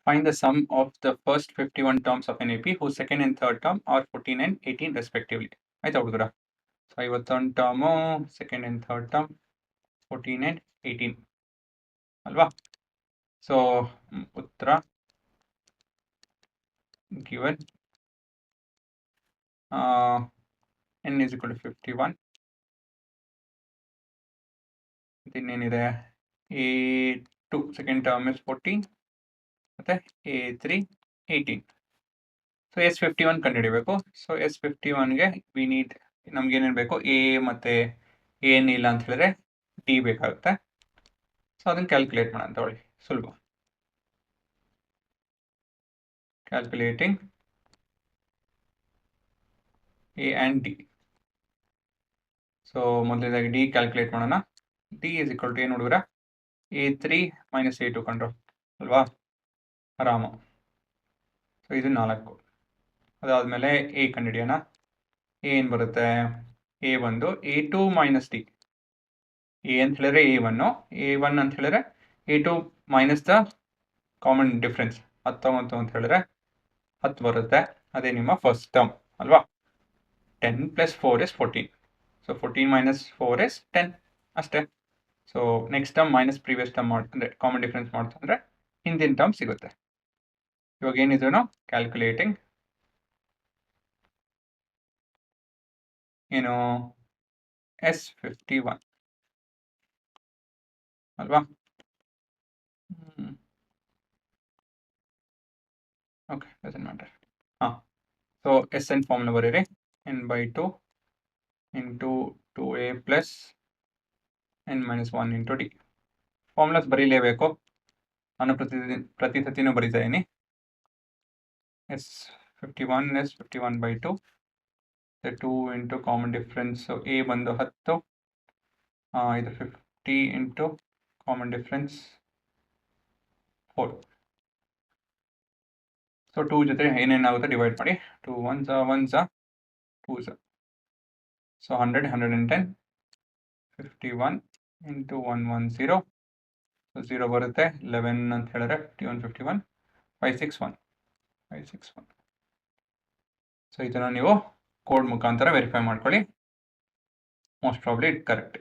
Find the sum of the first 51 terms of an AP whose second and third term are 14 and 18 respectively. ಆಯ್ತಾ ಹುಡುಗರ? So 51 term, second and third term 14 and 18 ಅಲ್ವಾ? So ಉತ್ತರ given n is equal to 51. ಇನ್ನೇನಿದೆ, A2 second term is 14 ಮತ್ತೆ A3 18. So S51 ಕಂಡುಹಿಡಿಬೇಕು. So S51ಗೆ we need, ನಮ್ಗೆ ಏನೇನು ಬೇಕು, ಎ ಮತ್ತೆ ಏನ್ ಇಲ್ಲ ಅಂತ ಹೇಳಿದ್ರೆ ಡಿ ಬೇಕಾಗುತ್ತೆ. ಸೊ ಅದನ್ನ ಕ್ಯಾಲ್ಕುಲೇಟ್ ಮಾಡೋಣ ತಗೊಳ್ಳಿ, ಸುಲಭ. Calculating A and D. So ಮೊದಲನೇದಾಗಿ ಡಿ ಕ್ಯಾಲ್ಕುಲೇಟ್ ಮಾಡೋಣ. ಡಿ ಇಸ್ ಈಕ್ವಲ್ ಟು ಏನು ಹುಡುಗರ, A3 ಮೈನಸ್ A2 ಕಂಡ್ರು ಅಲ್ವಾ, ಆರಾಮ. ಸೊ ಇದು 4. ಅದಾದಮೇಲೆ ಎ ಕಂಡುಹಿಡಿಯೋಣ. ಏನು ಬರುತ್ತೆ, ಎ ಬಂದು A2 ಮೈನಸ್ ಡಿ. ಎ ಅಂತ ಹೇಳಿದ್ರೆ A1 ಅಂತ ಹೇಳಿದ್ರೆ A2 minus the common difference 19 ಅಂತ ಹೇಳಿದ್ರೆ 10 ಬರುತ್ತೆ. ಅದೇ ನಿಮ್ಮ ಫಸ್ಟ್ ಟರ್ಮ್ ಅಲ್ವಾ. 10 plus 4 is 14. So 14 minus 4 is 10 ಅಷ್ಟೇ. So next term minus previous term ಮಾಡ್ತಂದ್ರೆ ಕಾಮನ್ ಡಿಫ್ರೆನ್ಸ್ ಮಾಡ್ತಂದ್ರೆ ಹಿಂದಿನ ಟರ್ಮ್ ಸಿಗುತ್ತೆ. ಇವಾಗ ಏನಿದ್ರು ಕ್ಯಾಲ್ಕುಲೇಟಿಂಗ್ ಏನು S51 ಅಲ್ವಾ. Okay, doesn't matter. ಹಾಂ, ಸೊ ಎಸ್ ಎನ್ ಫಾರ್ಮುಲಾ ಬರೀರಿ. n/2 into 2a plus n-1 into D. Formulas ಬರೀಲೇಬೇಕು. ನಾನು ಪ್ರತಿ ಸತಿನೂ ಬರೀತಾ ಇದ್ದೀನಿ. S51/2 2 into common difference A ಬಂದು 10, ಇದು 50 ಇಂಟು ಕಾಮನ್ ಡಿಫ್ರೆನ್ಸ್ 4. ಸೊ 2 ಜೊತೆ ಏನೇನಾಗುತ್ತೆ ಡಿವೈಡ್ ಮಾಡಿ. 2 1s 1s 2s. So 100 110 51 into 110. So 0 ಬರುತ್ತೆ. 11 ಅಂತ ಹೇಳಿದ್ರೆ 51 51 561. ಸೊ ಇದನ್ನು ನೀವು ಕೋಡ್ ಮುಖಾಂತರ ವೆರಿಫೈ ಮಾಡ್ಕೊಳ್ಳಿ. Most probably it correct.